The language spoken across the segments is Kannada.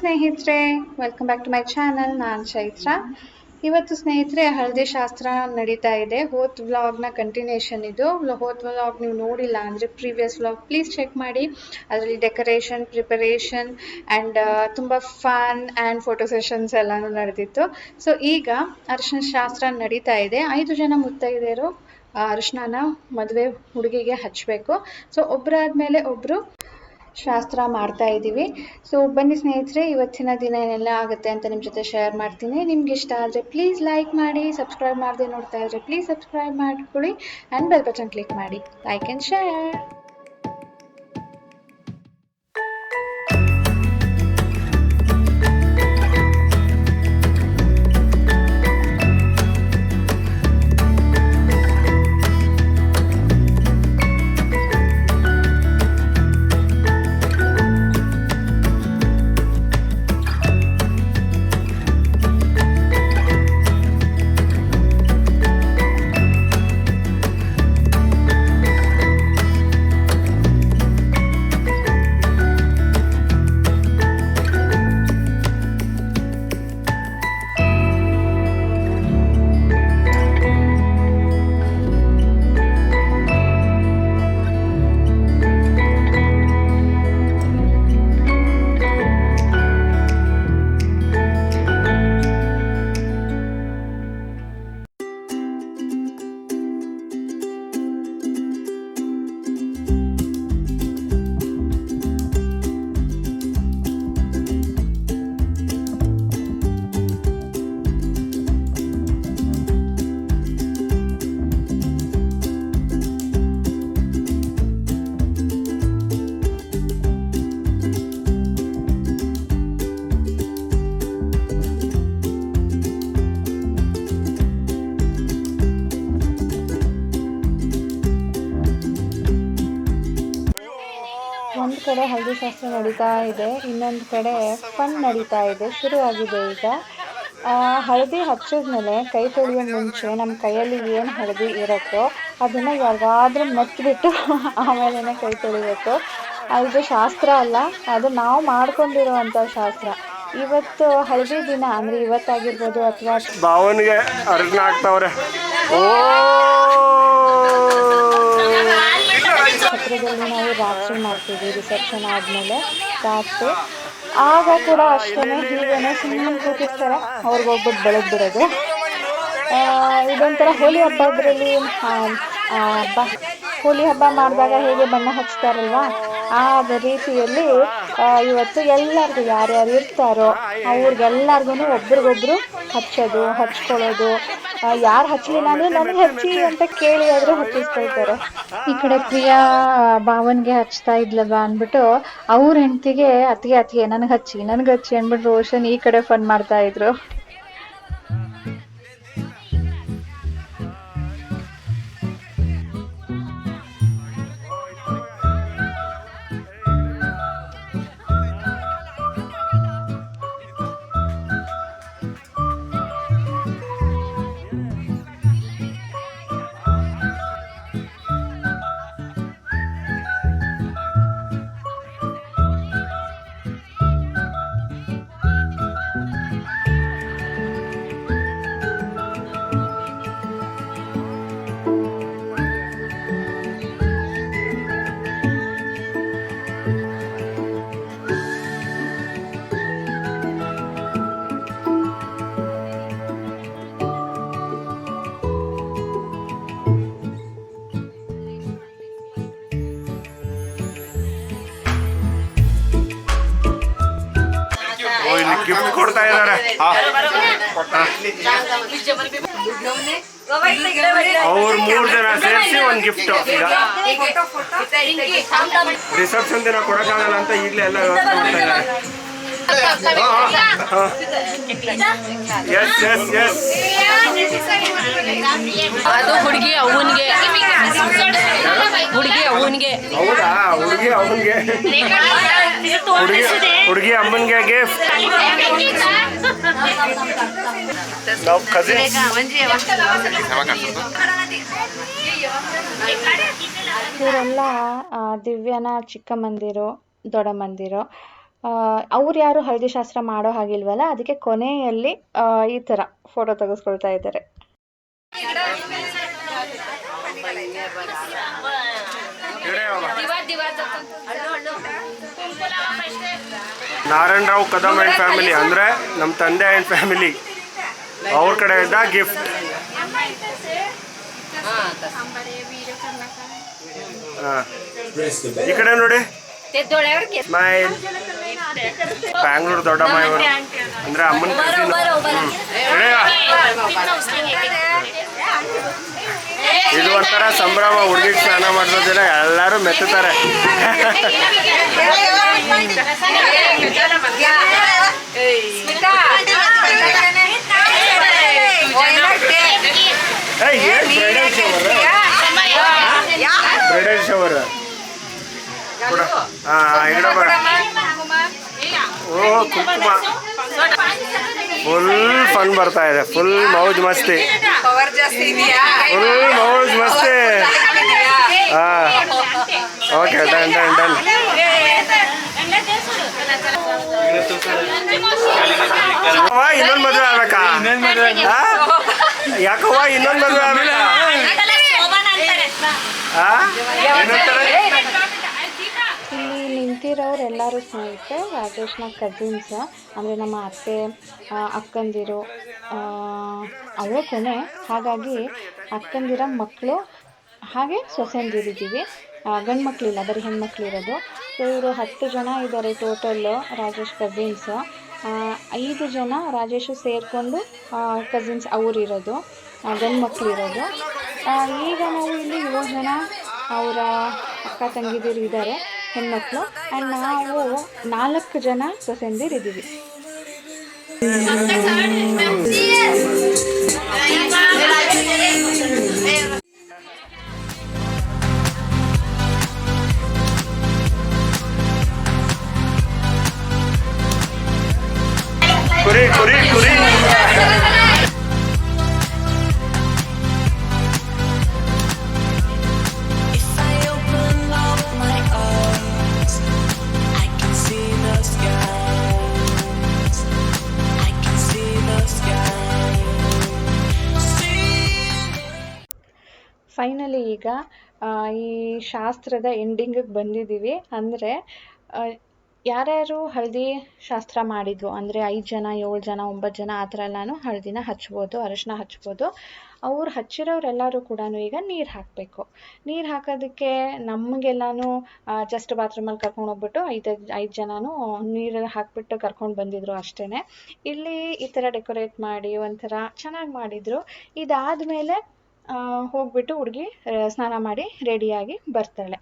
ಸ್ನೇಹಿತರೆ, welcome back to my channel. ನಾನು ಚೈತ್ರ. ಇವತ್ತು ಸ್ನೇಹಿತರೆ ಹಳದಿ ಶಾಸ್ತ್ರ ನಡೀತಾ ಇದೆ. ಹೋತ್ ವ್ಲಾಗ್ನ ಕಂಟಿನ್ಯೂಷನ್ ಇದು. ಹೋತ್ ವ್ಲಾಗ್ ನೀವು ನೋಡಿಲ್ಲ ಅಂದರೆ ಪ್ರೀವಿಯಸ್ ವ್ಲಾಗ್ ಪ್ಲೀಸ್ ಚೆಕ್ ಮಾಡಿ. ಅದರಲ್ಲಿ ಡೆಕೋರೇಷನ್, ಪ್ರಿಪರೇಷನ್ ಆ್ಯಂಡ್ ತುಂಬ ಫನ್ ಆ್ಯಂಡ್ ಫೋಟೋ ಸೆಷನ್ಸ್ ಎಲ್ಲನೂ ನಡೆದಿತ್ತು. ಸೊ ಈಗ ಅರಿಶಿನ ಶಾಸ್ತ್ರ ನಡೀತಾ ಇದೆ. 5 ಜನ ಮುತ್ತೈದೆಯರು ಅರಿಶಿನ ಮದುವೆ ಹುಡುಗಿಗೆ ಹಚ್ಚಬೇಕು. ಸೊ ಒಬ್ಬರಾದ್ಮೇಲೆ ಒಬ್ಬರು ಶಾಸ್ತ್ರ ಮಾಡ್ತಾ ಇದ್ದೀವಿ. ಸೊ ಬನ್ನಿ ಸ್ನೇಹಿತರೆ, ಇವತ್ತಿನ ದಿನ ಏನೆಲ್ಲ ಆಗುತ್ತೆ ಅಂತ ನಿಮ್ಮ ಜೊತೆ ಶೇರ್ ಮಾಡ್ತೀನಿ. ನಿಮ್ಗೆ ಇಷ್ಟ ಆದರೆ ಪ್ಲೀಸ್ ಲೈಕ್ ಮಾಡಿ, ಸಬ್ಸ್ಕ್ರೈಬ್ ಮಾಡದೆ ನೋಡ್ತಾ ಇದ್ರೆ ಪ್ಲೀಸ್ ಸಬ್ಸ್ಕ್ರೈಬ್ ಮಾಡ್ಕೊಳ್ಳಿ ಆ್ಯಂಡ್ ಬೆಲ್ ಬಟನ್ ಕ್ಲಿಕ್ ಮಾಡಿ. Like and share. ಒಂದು ಕಡೆ ಹಳದಿ ಶಾಸ್ತ್ರ ನಡೀತಾ ಇದೆ, ಇನ್ನೊಂದು ಕಡೆ ಫನ್ ನಡೀತಾ ಇದೆ, ಶುರುವಾಗಿದೆ ಈಗ. ಹಳದಿ ಹಚ್ಚಿದ್ಮೇಲೆ ಕೈ ತೊಳೆಯೋ ಮುಂಚೆ ನಮ್ಮ ಕೈಯಲ್ಲಿ ಏನು ಹಳದಿ ಇರುತ್ತೋ ಅದನ್ನು ಯಾವಾಗಾದ್ರೂ ಮೆತ್ತಿಬಿಟ್ಟು ಆಮೇಲೆ ಕೈ ತೊಳಿಬೇಕು. ಇದು ಶಾಸ್ತ್ರ ಅಲ್ಲ, ಅದು ನಾವು ಮಾಡ್ಕೊಂಡಿರುವಂಥ ಶಾಸ್ತ್ರ. ಇವತ್ತು ಹಳದಿ ದಿನ ಅಂದರೆ ಇವತ್ತಾಗಿರ್ಬೋದು ಅಥವಾ ಭಾವನಿಗೆ ಅರ್ಶನ ಹಾಕ್ತಾವ್ರೆ. ಛತ್ರದಲ್ಲಿ ನಾವು ರಾತ್ರಿ ಮಾಡ್ತೀವಿ, ರಿಸೆಪ್ಷನ್ ಆದಮೇಲೆ ರಾತ್ರಿ. ಆಗ ಕೂಡ ಅಷ್ಟೇ, ಹೀಗೇನೆ ಸುಮ್ಮನೆ ಕೂತಿರ್ತಾರೆ, ಅವ್ರಿಗೋಗ್ಬಿಟ್ಟು ಬೆಳಗ್ಗೆ ಬಿಡೋದು. ಇದೊಂಥರ ಹೋಳಿ ಹಬ್ಬದ್ರಲ್ಲಿ ಹೋಳಿ ಹಬ್ಬ ಮಾಡಿದಾಗ ಹೇಗೆ ಬಣ್ಣ ಹಚ್ತಾರಲ್ವ, ಆ ರೀತಿಯಲ್ಲಿ ಇವತ್ತು ಎಲ್ಲರಿಗೂ ಯಾರ್ಯಾರು ಇರ್ತಾರೋ ಅವ್ರಿಗೆಲ್ಲರಿಗೂ ಒಬ್ರಿಗೊಬ್ರು ಹಚ್ಚೋದು, ಹಚ್ಕೊಳ್ಳೋದು. ಯಾರು ಹಚ್ಚಲಿಲ್ಲ ಅಂದರೆ ನನಗೆ ಹಚ್ಚಿ ಅಂತ ಕೇಳಿ ಆದರೂ ಹಚ್ಚಿಸ್ಕೊಳ್ತಾರೆ. ಈ ಕಡೆ ಪ್ರಿಯಾ ಭಾವನ್ಗೆ ಹಚ್ತಾ ಇದ್ಲಲ್ವಾ ಅಂದ್ಬಿಟ್ಟು ಅವ್ರ ಹೆಂಡತಿಗೆ ಅತ್ತಿಗೆ ನನಗೆ ಹಚ್ಚಿ ಅಂದ್ಬಿಟ್ಟು ರೋಷನ್ ಈ ಕಡೆ ಫನ್ ಮಾಡ್ತಾ ಇದ್ರು. ಗಿಫ್ಟ್ ಕೊಡ್ತಾ ಇದ್ದಾರೆ. ಅವ್ರು 3 ಜನ ಸೇರಿಸಿ ಒಂದು ಗಿಫ್ಟ್. ರಿಸೆಪ್ಷನ್ ದಿನ ಕೊಡಕ್ಕಾಗಲ್ಲ ಅಂತ ಈಗಲೇ ಎಲ್ಲ ವ್ಯವಸ್ಥೆ ಮಾಡ್ತಾ ಇದ್ದಾರೆ. ಅದು ಹುಡುಗಿ ಅವನಿಗೆ ಹೌದಾ? ಹುಡುಗಿ ಅವನಿಗೆ, ಹುಡುಗಿ ಅಮ್ಮನಿಗೆ ಗಿಫ್ಟ್. ನಾವು ಕಸಿನ್ಸ್. ಇವರೆಲ್ಲ ದಿವ್ಯನ ಚಿಕ್ಕ ಮಂದಿರು, ದೊಡ್ಡ ಮಂದಿರು. ಅವ್ರು ಯಾರು ಹಳದಿ ಶಾಸ್ತ್ರ ಮಾಡೋ ಹಾಗಿಲ್ವಲ್ಲ, ಅದಕ್ಕೆ ಕೊನೆಯಲ್ಲಿ ಈ ಥರ ಫೋಟೋ ತೆಗೆಸ್ಕೊಳ್ತಾ ಇದ್ದಾರೆ. ನಾರಾಯಣರಾವ್ ಕದಮ್ ಆ್ಯಂಡ್ ಫ್ಯಾಮಿಲಿ ಅಂದರೆ ನಮ್ಮ ತಂದೆ ಆ್ಯಂಡ್ ಫ್ಯಾಮಿಲಿ ಅವ್ರ ಕಡೆಯಿಂದ ಗಿಫ್ಟ್. ಈ ಕಡೆ ನೋಡಿ, ಸ್ಮೈಲ್. ಬ್ಯಾಂಗ್ಳೂರು ದೊಡ್ಡಮ್ಮ ಇವರು ಅಂದರೆ ಅಮ್ಮನ ಇದು ಒಂಥರ ಸಂಭ್ರಮ. ಹುಡುಗಿಗೆ ಸ್ನಾನ ಮಾಡಿಸೋದಿಲ್ಲ, ಎಲ್ಲರೂ ಮೆಚ್ಚುತ್ತಾರೆ. ಬ್ರೈಡಲ್ ಶವರ್ ಕೂಡ. ಈಗ ಬೇಡ. ಓ ಕುಂಕುಮ. ಫುಲ್ ಫನ್ ಬರ್ತಾ ಇದೆ, ಫುಲ್ ಮೌಜ್ ಮಸ್ತಿ, ಫುಲ್ ಮೌಜ್ ಮಸ್ತಿ. Okay, done done done. ಇನ್ನೊಂದು ಮದುವೆ ಆಗ್ಬೇಕಾ? ಯಾಕವ್ವ ಇನ್ನೊಂದು ಮದುವೆ ಆಗ್ಬೇಕಾ? ಇಲ್ಲಿ ನಿಂತಿರೋರೆಲ್ಲರೂ ಸ್ನೇಹಿತರೆ ರಾಜೇಶ್ನ ಕಸಿನ್ಸ್, ಅಂದರೆ ನಮ್ಮ ಅತ್ತೆ ಅಕ್ಕಂದಿರು. ಅವೇ ಕೊನೆ, ಹಾಗಾಗಿ ಅಕ್ಕಂದಿರ ಮಕ್ಕಳು ಹಾಗೆ ಸೊಸೆಂದಿರಿದ್ದೀವಿ. ಗಂಡು ಮಕ್ಕಳಿಲ್ಲ, ಬರೀ ಹೆಣ್ಮಕ್ಳು ಇರೋದು. ಸೊ ಇವರು 10 ಜನ ಇದ್ದಾರೆ ಟೋಟಲ್ಲು ರಾಜೇಶ್ ಕಸಿನ್ಸ್. 5 ಜನ ರಾಜೇಶು ಸೇರಿಕೊಂಡು ಕಸಿನ್ಸ್ ಅವರಿರೋದು, ಗಂಡು ಮಕ್ಕಳು ಇರೋದು. ಈಗ ನಾವು ಇಲ್ಲಿ 7 ಜನ ಅವರ ಅಕ್ಕ ತಂಗಿದಿರು ಇದ್ದಾರೆ ಹೆಣ್ಮಕ್ಳು, ಆ್ಯಂಡ್ ನಾವು 4 ಜನ ಸೊಸೆಂದಿರಿದ್ದೀವಿ. ಕುರಿ ಕುರಿ ಕುರಿ. ಫೈನಲಿ ಈಗ ಈ ಶಾಸ್ತ್ರದ ಎಂಡಿಂಗಿಗೆ ಬಂದಿದ್ದೀವಿ. ಅಂದರೆ ಯಾರ್ಯಾರು ಹಳದಿ ಶಾಸ್ತ್ರ ಮಾಡಿದ್ವು, ಅಂದರೆ 5 ಜನ 7 ಜನ 9 ಜನ ಆ ಥರ ಎಲ್ಲನೂ ಹಳದಿನ ಹಚ್ಬೋದು, ಅರಿಶಿನ ಹಚ್ಬೋದು. ಅವ್ರು ಹಚ್ಚಿರೋರೆಲ್ಲರೂ ಕೂಡ ಈಗ ನೀರು ಹಾಕಬೇಕು. ನೀರು ಹಾಕೋದಕ್ಕೆ ನಮಗೆಲ್ಲನೂ ಜಸ್ಟ್ ಬಾತ್ರೂಮಲ್ಲಿ ಕರ್ಕೊಂಡು ಹೋಗ್ಬಿಟ್ಟು 5 ಜನನೂ ನೀರು ಹಾಕಿಬಿಟ್ಟು ಕರ್ಕೊಂಡು ಬಂದಿದ್ರು ಅಷ್ಟೇ. ಇಲ್ಲಿ ಈ ಥರ ಡೆಕೋರೇಟ್ ಮಾಡಿ ಒಂಥರ ಚೆನ್ನಾಗಿ ಮಾಡಿದರು. ಇದಾದಮೇಲೆ ಹೋಗ್ಬಿಟ್ಟು ಹುಡುಗಿ ಸ್ನಾನ ಮಾಡಿ ರೆಡಿಯಾಗಿ ಬರ್ತಾಳೆ.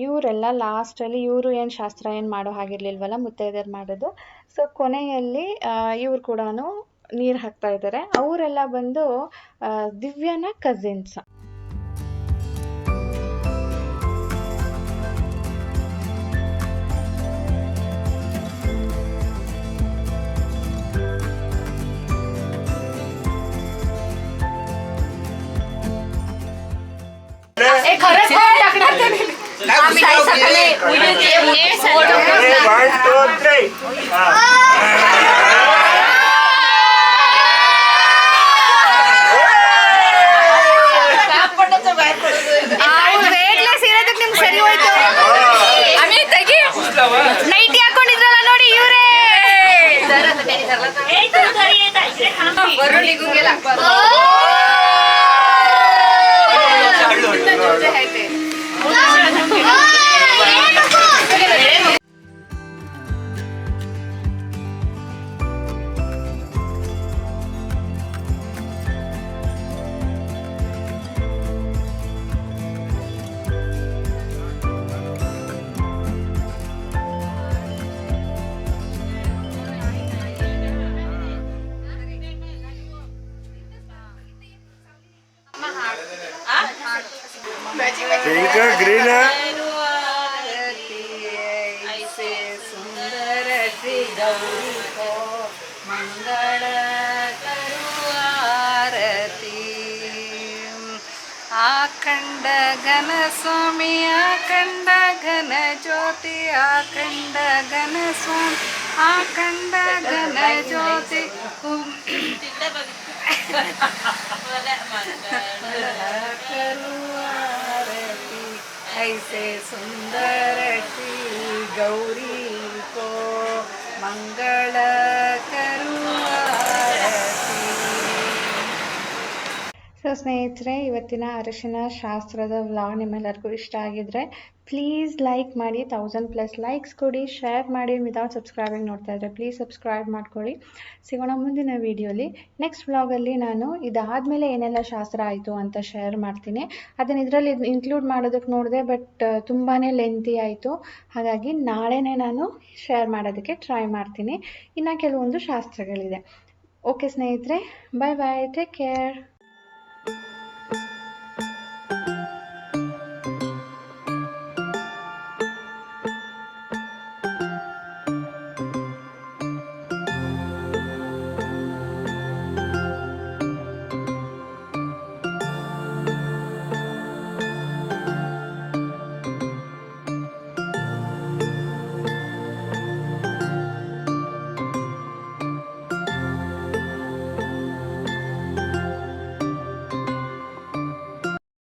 ಇವರೆಲ್ಲ ಲಾಸ್ಟಲ್ಲಿ ಇವರು ಏನು ಶಾಸ್ತ್ರ ಏನು ಮಾಡೋ ಹಾಗಿರ್ಲಿಲ್ವಲ್ಲ, ಮುತ್ತೈದೆಯರು ಮಾಡೋದು. ಸೊ ಕೊನೆಯಲ್ಲಿ ಇವ್ರು ಕೂಡ ನೀರು ಹಾಕ್ತಾ ಇದ್ದಾರೆ. ಅವರೆಲ್ಲ ಬಂದು ದಿವ್ಯನ ಕಸಿನ್ಸ್. ಸರಿ ಹೋಯ್ತು. ನೈಟಿ ಹಾಕೊಂಡಿದ್ರಲ್ಲ ನೋಡಿ ಇವ್ರೇ. पिंक ग्रीन ऐसे सुंदर श्री गौरी को मंगल करो आरती आखंड घन स्वामी आखंड घन ज्योति आखंड घन स्वामी आखंड घन ज्योति ऐसे सुंदर श्री गौरी को मंगल करुआरती. ಸೊ ಸ್ನೇಹಿತರೆ, ಇವತ್ತಿನ ಅರಿಶಿನ ಶಾಸ್ತ್ರದ ವ್ಲಾಗ್ ನಿಮ್ಮೆಲ್ಲರಿಗೂ ಇಷ್ಟ ಆಗಿದ್ರೆ ಪ್ಲೀಸ್ ಲೈಕ್ ಮಾಡಿ, 1000+ ಲೈಕ್ಸ್ ಕೊಡಿ, ಶೇರ್ ಮಾಡಿ. ವಿತೌಟ್ ಸಬ್ಸ್ಕ್ರೈಬಿಂಗ್ ನೋಡ್ತಾ ಇದ್ದರೆ ಪ್ಲೀಸ್ ಸಬ್ಸ್ಕ್ರೈಬ್ ಮಾಡ್ಕೊಳ್ಳಿ. ಸಿಗೋಣ ಮುಂದಿನ ವೀಡಿಯೋಲಿ. ನೆಕ್ಸ್ಟ್ ವ್ಲಾಗಲ್ಲಿ ನಾನು ಇದಾದಮೇಲೆ ಏನೆಲ್ಲ ಶಾಸ್ತ್ರ ಆಯಿತು ಅಂತ ಶೇರ್ ಮಾಡ್ತೀನಿ. ಅದನ್ನು ಇದರಲ್ಲಿ ಇನ್ಕ್ಲೂಡ್ ಮಾಡೋದಕ್ಕೆ ನೋಡಿದೆ, ಬಟ್ ತುಂಬಾ ಲೆಂತಿ ಆಯಿತು. ಹಾಗಾಗಿ ನಾಳೆನೇ ನಾನು ಶೇರ್ ಮಾಡೋದಕ್ಕೆ ಟ್ರೈ ಮಾಡ್ತೀನಿ. ಇನ್ನು ಕೆಲವೊಂದು ಶಾಸ್ತ್ರಗಳಿದೆ. ಓಕೆ ಸ್ನೇಹಿತರೆ, ಬಾಯ್ ಬಾಯ್, ಟೇಕ್ ಕೇರ್.